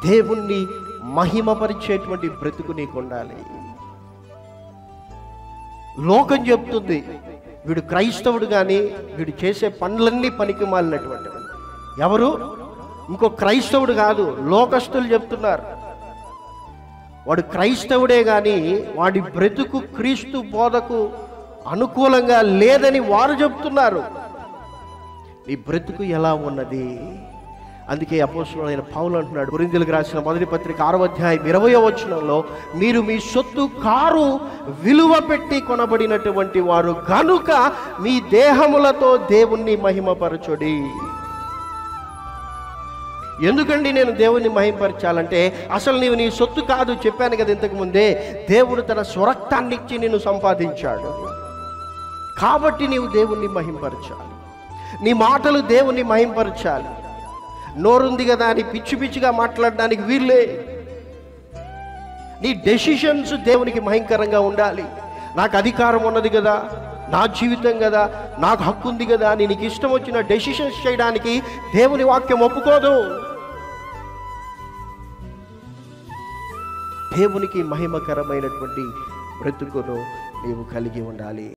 దేవుణ్ణి మహిమపరిచేటువంటి బ్రతుకు నీకు ఉండాలి. లోకం చెప్తుంది వీడు క్రైస్తవుడు కానీ వీడు చేసే పనులన్నీ పనికి మాలినటువంటివి. ఎవరు? ఇంకో క్రైస్తవుడు కాదు, లోకస్తులు చెప్తున్నారు. వాడు క్రైస్తవుడే కానీ వాడి బ్రతుకు క్రీస్తు బోధకు అనుకూలంగా లేదని వారు చెప్తున్నారు. నీ బ్రతుకు ఎలా ఉన్నది? అందుకే అపోస్తలుడైన పౌలు అంటున్నాడు, కొరింథీయులకు రాసిన మొదటి పత్రిక 6వ అధ్యాయం 20వ వచనంలో, మీరు మీ సొత్తు కారు విలువ పెట్టి కొనబడినటువంటి వారు గనుక మీ దేహములతో దేవుణ్ణి మహిమపరచుడి. ఎందుకండి నేను దేవుణ్ణి మహిమపరచాలంటే, అసలు నీవు నీ సొత్తు కాదు, చెప్పాను కదా ఇంతకు ముందే. దేవుడు తన స్వరక్తాన్ని ఇచ్చి నిన్ను సంపాదించాడు కాబట్టి నీవు దేవుణ్ణి మహిమపరచాలి. నీ మాటలు దేవుణ్ణి మహిమపరచాలి. నోరుంది కదా అని పిచ్చి పిచ్చిగా మాట్లాడడానికి వీళ్ళే. నీ డెసిషన్స్ దేవునికి భయంకరంగా ఉండాలి. నాకు అధికారం ఉన్నది కదా, నా జీవితం కదా, నాకు హక్కు ఉంది కదా అని నీకు ఇష్టం వచ్చిన డెసిషన్స్ చేయడానికి దేవుని వాక్యం ఒప్పుకోదు. దేవునికి మహిమకరమైనటువంటి బ్రతుకును నీవు కలిగి ఉండాలి.